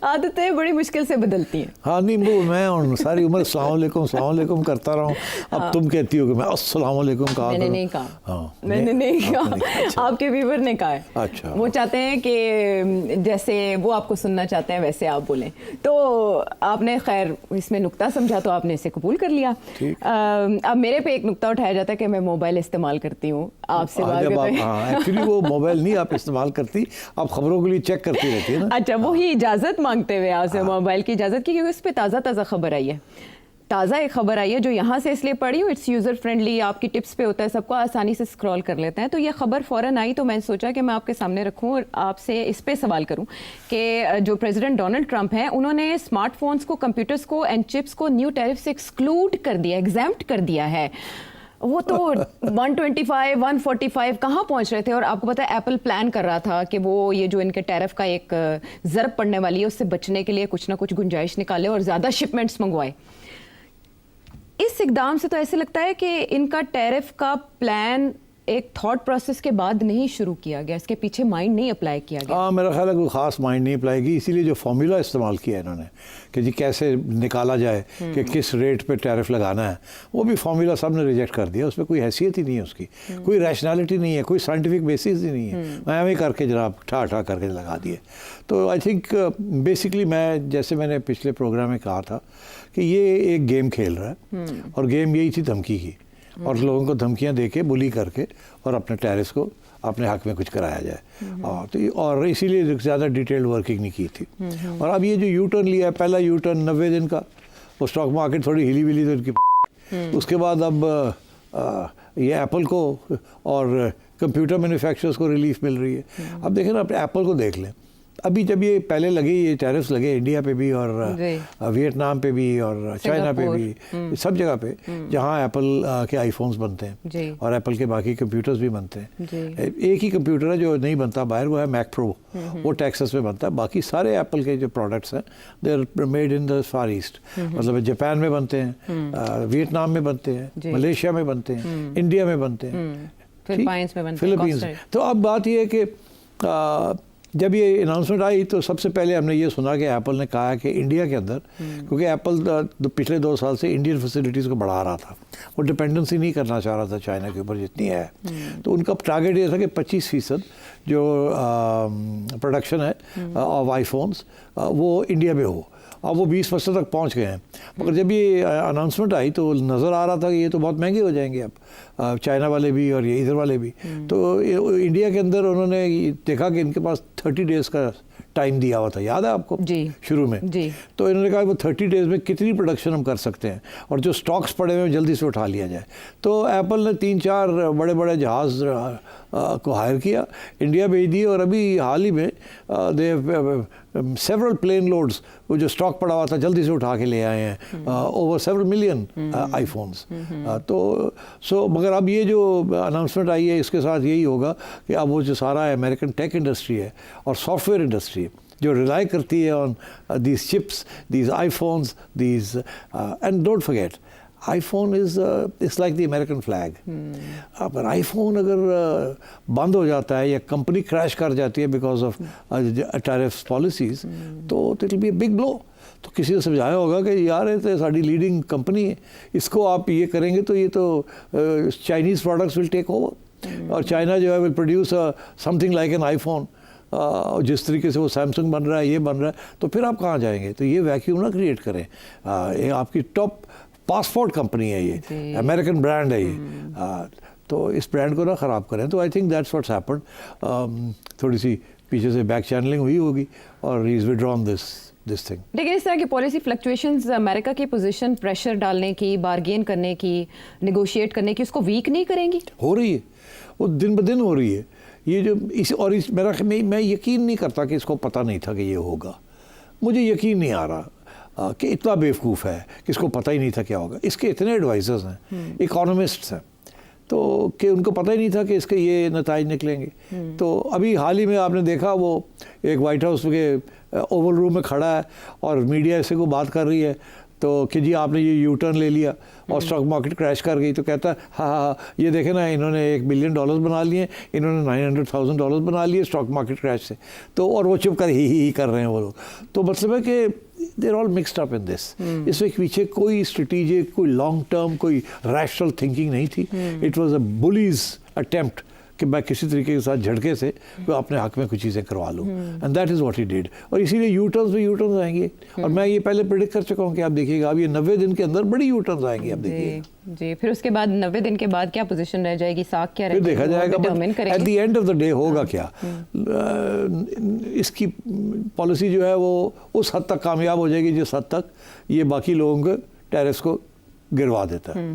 आदतें बड़ी मुश्किल से बदलती हैं। हाँ नहीं, वो मैं सारी उम्र सलाम अलैकुम करता रहा हूँ। अब तुम कहती हो कि मैं अस्सलाम वालेकुम कहा मैंने करूं। नहीं कहा। हाँ, मैंने नहीं कहा। अच्छा। आपके व्यूवर ने कहा है। अच्छा। वो चाहते हैं कि जैसे वो आपको सुनना चाहते हैं वैसे आप बोलें। तो आपने खैर इसमें नुक्ता समझा तो आपने इसे कबूल कर लिया। अब मेरे पे एक नुक्ता उठाया जाता है कि मैं मोबाइल इस्तेमाल करती हूँ आपसे बात करते। हाँ, एक्चुअली वो मोबाइल नहीं आप इस्तेमाल करती, आप खबरों के लिए चेक करती रहती है ना। अच्छा, वही इजाज़त मांगते हुए आपसे मोबाइल की इजाज़त की, क्योंकि उस पर ताज़ा खबर आई है। ताज़ा एक खबर आई है जो यहाँ से इसलिए पढ़ी हूँ, इट्स यूज़र फ्रेंडली, आपकी टिप्स पे होता है, सबको आसानी से स्क्रॉल कर लेते हैं। तो ये खबर फ़ौरन आई तो मैंने सोचा कि मैं आपके सामने रखूँ और आपसे इस पे सवाल करूँ कि जो प्रेसिडेंट डोनाल्ड ट्रंप हैं उन्होंने स्मार्टफोन्स को, कंप्यूटर्स को एंड चिप्स को न्यू टैरिफ से एक्सक्लूड कर दिया, एग्जैम्प्ट कर दिया है। वो तो 125, 145 कहाँ पहुँच रहे थे। और आपको पता है एप्पल प्लान कर रहा था कि वो ये जो इनके टैरिफ का एक ज़रब पड़ने वाली है उससे बचने के लिए कुछ ना कुछ गुंजाइश निकाले और ज़्यादा शिपमेंट्स मंगवाए। इस इकदाम से तो ऐसे लगता है कि इनका टैरिफ का प्लान एक थॉट प्रोसेस के बाद नहीं शुरू किया गया, इसके पीछे माइंड नहीं अप्लाई किया गया। हाँ, मेरा ख्याल है कोई ख़ास माइंड नहीं अप्लाई की, इसीलिए जो फॉर्मूला इस्तेमाल किया है इन्होंने कि जी कैसे निकाला जाए कि किस रेट पे टैरिफ लगाना है, वो भी फॉर्मूला सब ने रिजेक्ट कर दिया। उसमें कोई हैसियत ही नहीं है, उसकी कोई रैशनैलिटी नहीं है, कोई साइंटिफिक बेसिस ही नहीं है। मैं हमें करके जनाब ठा करके लगा दिए। तो आई थिंक बेसिकली मैं, जैसे मैंने पिछले प्रोग्राम में कहा था कि ये एक गेम खेल रहा है और गेम यही थी धमकी की, और लोगों को धमकियां देके बुली करके और अपने टैरिफ को अपने हक में कुछ कराया जाए। और इसीलिए ज़्यादा डिटेल्ड वर्किंग नहीं की थी। और अब ये जो यू टर्न लिया है, पहला यू टर्न 90 दिन का, वो स्टॉक मार्केट थोड़ी हिली विली तो उनकी। उसके बाद अब ये एप्पल को और कंप्यूटर मैन्युफैक्चरर्स को रिलीफ मिल रही है। अब देखें ना, अपने एप्पल को देख लें। अभी जब ये पहले लगे, ये टैरिफ्स लगे इंडिया पे भी और वियतनाम पे भी और चाइना पे भी, सब जगह पे जहाँ एप्पल के आईफोन्स बनते हैं और एप्पल के बाकी कंप्यूटर्स भी बनते हैं। एक ही कंप्यूटर है जो नहीं बनता बाहर, वो है मैक प्रो, वो टेक्सास में बनता है। बाकी सारे एप्पल के जो प्रोडक्ट्स हैं they are made in the far east, मतलब जापान में बनते हैं, वियतनाम में बनते हैं, मलेशिया में बनते हैं, इंडिया में बनते हैं, फिलीपींस में। तो अब बात यह है कि जब ये अनाउंसमेंट आई तो सबसे पहले हमने ये सुना कि एप्पल ने कहा है कि इंडिया के अंदर, क्योंकि एप्पल पिछले 2 साल से इंडियन फैसिलिटीज़ को बढ़ा रहा था, वो डिपेंडेंसी नहीं करना चाह रहा था चाइना के ऊपर जितनी है। तो उनका टारगेट ये था कि 25% जो प्रोडक्शन है ऑफ आईफोन्स वो इंडिया में हो। अब वो 20% तक पहुंच गए हैं। मगर जब ये अनाउंसमेंट आई तो नज़र आ रहा था कि ये तो बहुत महंगे हो जाएंगे अब, चाइना वाले भी और ये इधर वाले भी। तो इंडिया के अंदर उन्होंने देखा कि इनके पास 30 डेज़ का टाइम दिया हुआ था, याद है आपको जी, शुरू में जी। तो इन्होंने कहा वो 30 डेज़ में कितनी प्रोडक्शन हम कर सकते हैं और जो स्टॉक्स पड़े हुए हैं जल्दी से उठा लिया जाए। तो एप्पल ने 3-4 बड़े बड़े जहाज़ को हायर किया, इंडिया भेज दिए और अभी हाल ही में दे सेवरल प्लेन लोड्स, वो जो स्टॉक पड़ा हुआ था जल्दी से उठा के ले आए हैं, ओवर सेवरल मिलियन आईफोन्स। तो मगर अब ये जो अनाउंसमेंट आई है इसके साथ यही होगा कि अब वो जो सारा अमेरिकन टेक इंडस्ट्री है और सॉफ्टवेयर इंडस्ट्री जो रिलाई करती है on these chips, these iPhones, these and don't forget iPhone is it's like the American flag। पर iPhone अगर बंद हो जाता है या कंपनी क्रैश कर जाती है बिकॉज ऑफ टैरिफ पॉलिसीज, तो it will be a big blow. तो किसी ने समझाया होगा कि यार ये तो साड़ी लीडिंग कंपनी है, इसको आप ये करेंगे तो ये तो Chinese products will take over और चाइना जो है will produce something like an iPhone. जिस तरीके से वो सैमसंग बन रहा है, ये बन रहा है, तो फिर आप कहाँ जाएंगे? तो ये वैक्यूम ना क्रिएट करें। ये आपकी टॉप पासपोर्ट कंपनी है, ये अमेरिकन ब्रांड है ये, तो इस ब्रांड को ना ख़राब करें। तो I think that's what's happened. थोड़ी सी पीछे से बैक चैनलिंग हुई होगी और he is withdrawn this thing. लेकिन इस तरह की पॉलिसी फ्लक्चुएशंस अमेरिका की पोजीशन प्रेशर डालने की, बार्गेन करने की, नेगोशिएट करने की, उसको वीक नहीं करेंगी? हो रही है, वो दिन ब दिन हो रही है। ये जो मैं यकीन नहीं करता कि इसको पता नहीं था कि ये होगा। मुझे यकीन नहीं आ रहा कि इतना बेवकूफ़ है कि इसको पता ही नहीं था क्या होगा। इसके इतने एडवाइजर्स हैं, इकोनॉमिस्ट्स हैं, तो कि उनको पता ही नहीं था कि इसके ये नताइज निकलेंगे। तो अभी हाल ही में आपने देखा वो एक वाइट हाउस के ओवल रूम में खड़ा है और मीडिया ऐसे को बात कर रही है, तो कि जी आपने ये यू टर्न ले लिया और स्टॉक मार्केट क्रैश कर गई, तो कहता है हाँ ये देखें ना, इन्होंने $1 बिलियन बना लिए, इन्होंने $900,000 बना लिए स्टॉक मार्केट क्रैश से, तो और वो चुप कर ही कर रहे हैं वो लोग। तो मतलब है कि they are all mixed up in this. इसमें पीछे कोई स्ट्रेटेजिक, कोई लॉन्ग टर्म, कोई रैशनल थिंकिंग नहीं थी। It was a bully's attempt कि मैं किसी तरीके के साथ झटके से मैं अपने हक में कुछ चीज़ें करवा लूँ, and that is what he did. और इसीलिए यू टर्न्स आएंगे, और मैं ये पहले प्रेडिक्ट कर चुका हूँ कि आप देखिएगा अब ये 90 दिन के अंदर बड़ी यू टर्न्स आएंगी, आप देखिए जी। फिर उसके बाद 90 दिन के बाद क्या पोजीशन रह जाएगी, साख क्या फिर रहेगी, देखा जाएगा। At the end of the day होगा क्या, इसकी पॉलिसी जो है वो उस हद तक कामयाब हो जाएगी जिस हद तक ये बाकी लोगों के टैरिफ्स को गिरवा देता है,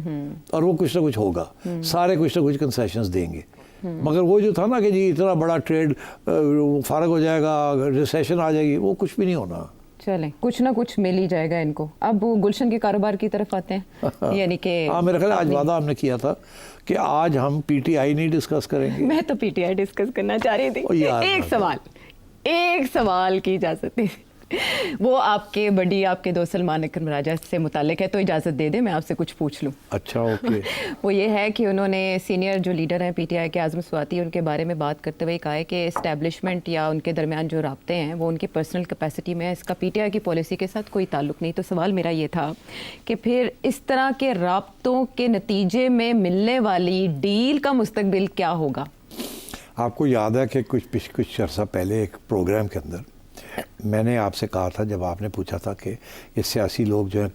और वो कुछ ना कुछ होगा, सारे कुछ ना कुछ कंसेशंस देंगे। मगर वो जो था ना कि जी इतना बड़ा ट्रेड फारग हो जाएगा, रिसेशन आ जाएगी, वो कुछ भी नहीं होना। चलें, कुछ ना कुछ मिल ही जाएगा इनको। अब वो गुलशन के कारोबार की तरफ आते हैं, यानी कि हाँ, मेरा ख्याल आज वादा हमने किया था कि आज हम पीटीआई नहीं डिस्कस करेंगे। मैं तो पीटीआई डिस्कस करना चाह रही थी। एक सवाल की इजाजत दे। वो आपके बड़ी आपके दोस्त सलमान अकरम राजा से मुतालिक है, तो इजाज़त दे दे मैं आपसे कुछ पूछ लूँ। अच्छा, ओके। वो ये है कि उन्होंने सीनियर जो लीडर हैं पीटीआई के आज़म स्वाति, उनके बारे में बात करते हुए कहा है कि इस्टेब्लिशमेंट या उनके दरमियान जो राब्ते हैं वो उनकी पर्सनल कैपेसिटी में है, इसका पीटीआई की पॉलिसी के साथ कोई ताल्लुक नहीं। तो सवाल मेरा ये था कि फिर इस तरह के राब्तों के नतीजे में मिलने वाली डील का मुस्तकबिल क्या होगा? आपको याद है कि कुछ अर्सा पहले एक प्रोग्राम के अंदर मैंने आपसे कहा था, जब आपने पूछा था कि ये सियासी लोग जो है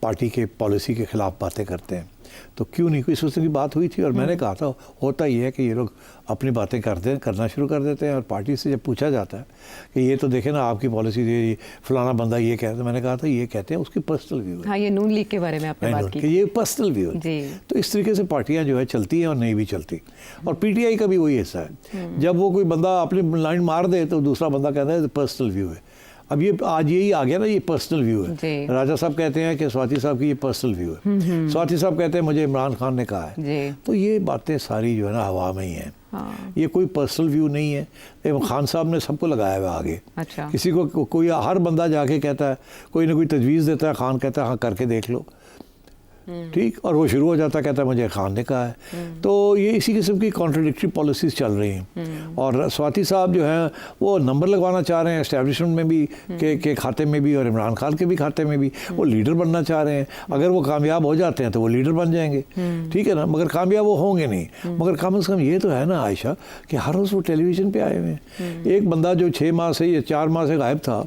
पार्टी के पॉलिसी के ख़िलाफ़ बातें करते हैं तो क्यों नहीं, कोई सोचने की बात हुई थी, और मैंने कहा था होता ही है कि ये लोग अपनी बातें करना शुरू कर देते हैं, और पार्टी से जब पूछा जाता है कि ये तो देखें ना आपकी पॉलिसी, ये फलाना बंदा ये कहता है, मैंने कहा था ये कहते हैं उसकी पर्सनल व्यू है। हाँ, ये नून लीग के बारे में आपने बात की, ये पर्सनल व्यू है। तो इस तरीके से पार्टियां जो है चलती हैं और नहीं भी चलती, और पीटीआई का भी वही हिस्सा है। जब वो कोई बंदा अपनी लाइन मार दे तो दूसरा बंदा कहता है पर्सनल व्यू है। अब ये आज यही आ गया ना, ये पर्सनल व्यू है। राजा साहब कहते हैं कि स्वाति साहब की ये पर्सनल व्यू है, स्वाति साहब कहते हैं मुझे इमरान खान ने कहा है। तो ये बातें सारी जो है ना हवा में ही हैं। हाँ। ये कोई पर्सनल व्यू नहीं है। खान साहब ने सबको लगाया हुआ आगे। अच्छा। किसी को कोई हर बंदा जाके कहता है, कोई ना कोई तजवीज़ देता है, खान कहता है हाँ करके देख लो, ठीक, और वो शुरू हो जाता है, कहता है मुझे खान ने कहा है। तो ये इसी किस्म की कॉन्ट्रडिक्टरी पॉलिसीज़ चल रही हैं। और स्वाति साहब जो हैं वो नंबर लगवाना चाह रहे हैं एस्टेब्लिशमेंट में भी के खाते में भी, और इमरान खान के भी खाते में भी। वो लीडर बनना चाह रहे हैं। अगर वो कामयाब हो जाते हैं तो वो लीडर बन जाएंगे, ठीक है ना, मगर कामयाब वो होंगे नहीं। मगर कम से कम ये तो है ना आयशा कि हर रोज़ वो टेलीविज़न पे आए हुए हैं। एक बंदा जो 6 माह से या 4 माह से गायब था,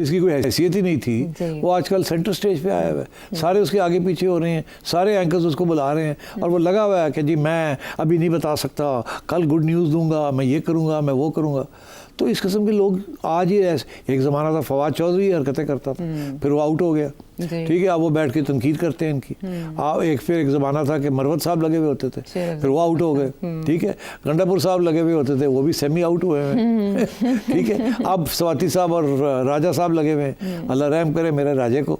इसकी कोई हैसियत ही नहीं थी, वो आजकल सेंटर स्टेज पे आया हुआ है। सारे उसके आगे पीछे हो रहे हैं, सारे एंकर्स उसको बुला रहे हैं, और वो लगा हुआ है कि जी मैं अभी नहीं बता सकता, कल गुड न्यूज़ दूंगा, मैं ये करूंगा, मैं वो करूंगा। तो इस किस्म के लोग आज ही ऐसे, एक ज़माना था फवाद चौधरी हरकतें करता था, फिर वो आउट हो गया, ठीक है, अब वो बैठ के तनकीद करते हैं इनकी। फिर एक ज़माना था कि मरवत साहब लगे हुए होते थे, फिर वो आउट हो गए, ठीक है, गंडापुर साहब लगे हुए होते थे, वो भी सेमी आउट हुए हैं, ठीक है। अब स्वाति साहब और राजा साहब लगे हुए हैं। अल्लाह रहम करे मेरे राजे को,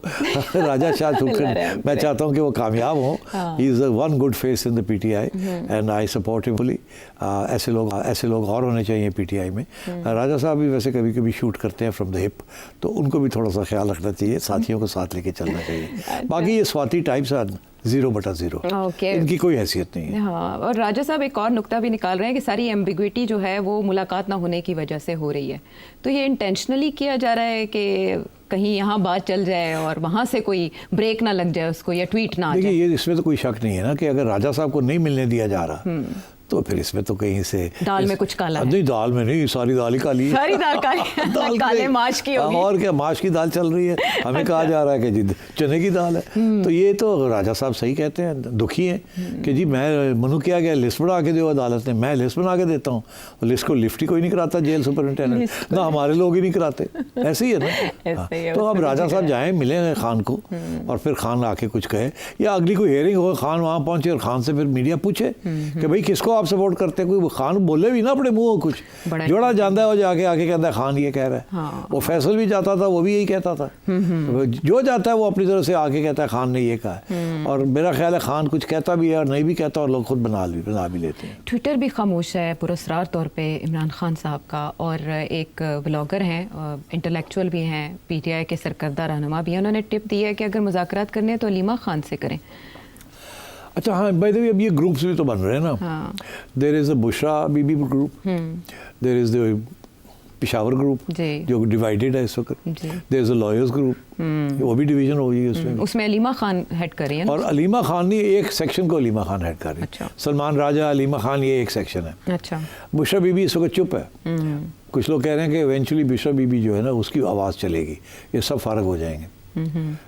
राजा शाह सुखन, मैं चाहता हूँ कि वो कामयाब हों। He is one good face in the PTI and I support him fully. ऐसे लोग और होने चाहिए पीटीआई में। राजा साहब भी वैसे कभी कभी शूट करते हैं फ्रॉम द हिप, तो उनको भी थोड़ा सा ख्याल रखना चाहिए, साथियों को साथ लेके चलना चाहिए। बाकी ये स्वाति टाइप्स 0/0, इनकी कोई हैसियत नहीं है। हाँ, और राजा साहब एक और नुक्ता भी निकाल रहे हैं कि सारी एम्बिग्विटी जो है वो मुलाकात ना होने की वजह से हो रही है। तो ये इंटेंशनली किया जा रहा है कि कहीं यहाँ बात चल जाए और वहाँ से कोई ब्रेक ना लग जाए उसको, या ट्वीट ना आ जाए। देखिए, ये इसमें तो कोई शक नहीं है ना कि अगर राजा साहब को नहीं मिलने दिया जा रहा तो फिर इसमें तो कहीं से दाल में कुछ काला है। नहीं, दाल में नहीं, सारी दाल ही काली है। सारी दाल काली दाल काले माश की होगी। और क्या, माश की दाल चल रही है। हमें कहा जा रहा है कि जी चने की दाल है। तो ये तो राजा साहब सही कहते हैं, दुखी हैं कि जी मैं मनु किया गया लिस्ट बना के दो अदालत ने, मैं लिस्ट बना के देता हूँ, लिस्ट को लिफ्ट ही कोई नहीं कराता जेल सुपरिटेंडेंट, ना हमारे लोग ही नहीं कराते। ऐसे ही है ना। तो अब राजा साहब जाएँ, मिलें खान को, और फिर खान आके कुछ कहे, या अगली कोई हेयरिंग हो, खान वहाँ पहुँचे और खान से फिर मीडिया पूछे कि भाई किसको आप सपोर्ट करते हैं? कोई खान बोले भी ना अपने मुंह कुछ, बड़ा जोड़ा जानता है वो जाके आके कहता है खान ये कह रहा है। हाँ। वो फैसल भी जाता था, वो भी यही कहता था। जो जाता है वो अपनी तरफ से आके कहता है खान ने ये कहा है। और मेरा ख्याल है खान कुछ कहता भी है और नहीं भी कहता, और लोग खुद बना भी लेते हैं। ट्विटर भी खामोश है पुरस्कार तौर पे इमरान खान साहब का, और एक ब्लॉगर हैं, इंटेलेक्चुअल भी हैं, पीटीआई के सरकर्दा रहनुमा भी हैं, उन्होंने टिप दी है कि अगर मुज़ाकरात करने हैं तो अलीमा खान से करें। अच्छा हाँ, बाय द वे अब ये ग्रुप्स भी तो बन रहे हैं ना। हाँ। There is the Bushra Bibi group, there is the Peshawar group जी। जो डिवाइडेड है इस वक्त, जी। There is the lawyers group, वो भी डिवीजन हो गई है उसमें। उसमें अलीमा खान हेड कर रही है ना? और अलीमा खान नहीं, एक सेक्शन को अलीमा खान हेड कर रही है। अच्छा। सलमान राजा, अलीमा खान, ये एक सेक्शन है। अच्छा। बुशरा बीबी इस वक्त चुप है। कुछ लोग कह रहे हैं कि इवेंचुअली बुशरा बीबी जो है ना उसकी आवाज़ चलेगी, ये सब फारग हो जाएंगे।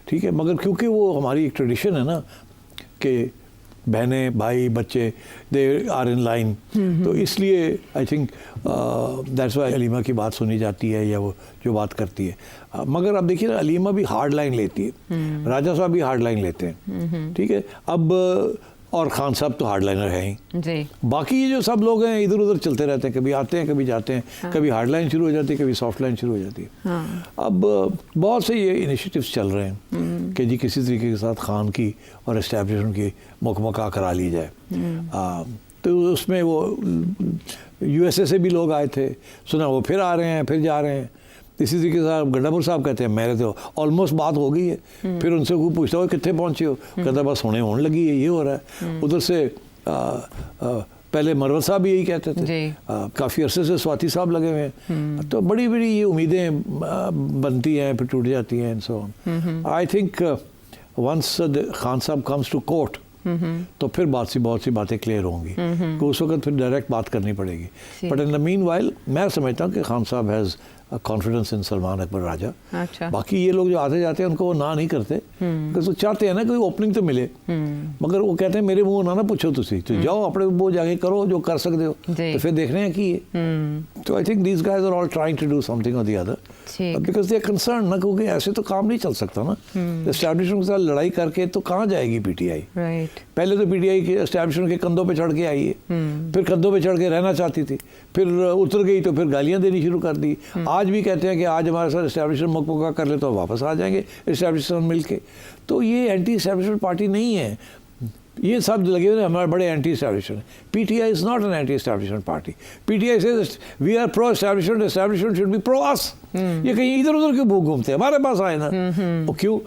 ठीक है, मगर क्योंकि वो हमारी एक ट्रेडिशन है ना कि बहनें भाई बच्चे दे आर इन लाइन, तो इसलिए I think that's why Aleema की बात सुनी जाती है या वो जो बात करती है। मगर अब देखिए ना, अलीमा भी हार्ड लाइन लेती है, राजा साहब भी हार्ड लाइन लेते हैं। ठीक है, अब और खान साहब तो हार्ड लाइनर हैं ही जी। बाकी ये जो सब लोग हैं इधर उधर चलते रहते हैं, कभी आते हैं कभी जाते हैं। हाँ। कभी हार्ड लाइन शुरू हो जाती है, कभी सॉफ्ट लाइन शुरू हो जाती है। हाँ। अब बहुत से ये इनिशिएटिव्स चल रहे हैं कि जी किसी तरीके के साथ खान की और एस्टैब्लिशमेंट की मुकमका करा ली जाए। तो उसमें वो यूएसए से भी लोग आए थे, सुना वो फिर आ रहे हैं, फिर जा रहे हैं। इसी तरीके से गड्ढापुर साहब कहते हैं मेरे तो ऑलमोस्ट बात हो गई है। फिर उनसे कोई पूछता हो कितने पहुंचे हो, कहता बस होने लगी है, ये हो रहा है। उधर से पहले मरवत साहब भी यही कहते थे, काफ़ी अरसे से स्वाति साहब लगे हुए हैं। तो बड़ी बड़ी ये उम्मीदें बनती हैं फिर टूट जाती हैं and so on. I think once Khan sahab comes to court तो फिर बहुत सी बातें क्लियर होंगी, तो उस वक्त फिर डायरेक्ट बात करनी पड़ेगी। But in the meanwhile मैं समझता हूँ कि Khan sahab has confidence in Salman Akbar Raja. अच्छा। बाकी ये लोग जो आते जाते हैं उनको वो ना नहीं करते, क्योंकि वो चाहते हैं ना कोई ओपनिंग तो मिले, मगर वो कहते हैं मेरे मुंह ना पूछो तुसी, तो जाओ अपने वो जाके करो जो कर सकते हो, तो फिर देखने हैं कि तो I think these guys are all trying to do something or the other, because they are concern ना, क्योंकि ऐसे तो काम नहीं चल सकता ना। एस्टैब्लिशमेंट के साथ लड़ाई करके तो कहाँ जाएगी पीटीआई। पहले तो पीटीआई के एस्टैब्लिशमेंट के कंधों पे चढ़ के आई है, फिर कंधों पे चढ़ के रहना चाहती थी, फिर उतर गई तो फिर गालियां देनी शुरू कर दी। आज भी कहते हैं कि आज हमारे साथ एस्टैब्लिशमेंट मुकम्मल कर ले तो वापस आ जाएंगे एस्टैब्लिशमेंट मिल के। तो ये एंटी एस्टैब्लिशमेंट पार्टी नहीं है, ये सब लगे हुए हमारे बड़े anti establishment. PTI is not an anti establishment party. PTI says we are pro establishment, establishment should be pro us. ये कहीं इधर उधर क्यों भूख घूमते हैं, हमारे पास आए ना, वो क्यों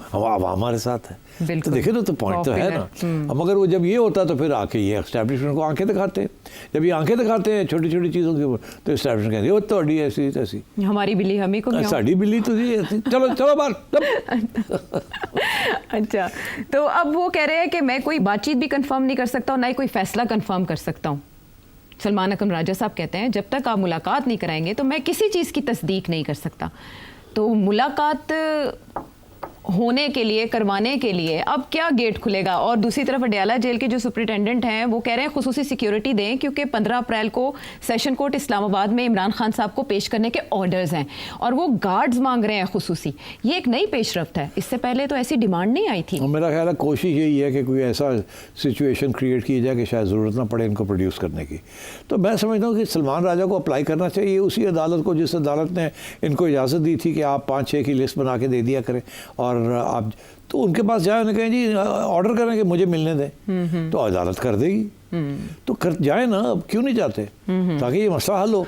हमारे साथ है। तो देखे तो पॉइंट तो है ना। मगर वो जब ये होता तो फिर आके ये एस्टैब्लिशमेंट को आंखें दिखाते हैं। जब ये आंखें दिखाते हैं छोटी छोटी चीज़ों के ऊपर, तो एस्टैब्लिशमेंट कहते हैं वो तो ऐसी तैसी, हमारी बिल्ली हमें को क्यों, साड़ी बिल्ली तो ऐसी, चलो चलो बात। अच्छा, तो अब वो कह रहे हैं कि मैं कोई बातचीत भी कंफर्म नहीं कर सकता हूँ, ना ही कोई फैसला कंफर्म कर सकता हूँ। सलमान अकबर राजा साहब कहते हैं जब तक आप मुलाकात नहीं कराएंगे तो मैं किसी चीज़ की तस्दीक नहीं कर सकता। तो मुलाकात होने के लिए, करवाने के लिए अब क्या गेट खुलेगा? और दूसरी तरफ अडयाला जेल के जो सुपरिटेंडेंट हैं वो कह रहे हैं खुसूसी सिक्योरिटी दें, क्योंकि 15 अप्रैल को सेशन कोर्ट इस्लामाबाद में इमरान खान साहब को पेश करने के ऑर्डर्स हैं और वो गार्ड्स मांग रहे हैं खुसूसी। ये एक नई पेशरफ्त है, इससे पहले तो ऐसी डिमांड नहीं आई थी। मेरा ख्याल है कोशिश यही है कि कोई ऐसा सिचुएशन क्रिएट की जाए कि शायद ज़रूरत ना पड़े इनको प्रोड्यूस करने की। तो मैं समझता हूँ कि सलमान राजा को अप्लाई करना चाहिए उसी अदालत को जिस अदालत ने इनको इजाज़त दी थी कि आप 5-6 की लिस्ट बना के दे दिया करें, और आप तो उनके पास जाए, उन्हें कहें जी ऑर्डर करें कि मुझे मिलने दें, तो अदालत कर देगी। तो कर जाए ना, अब क्यों नहीं जाते, ताकि ये मसला हल हो।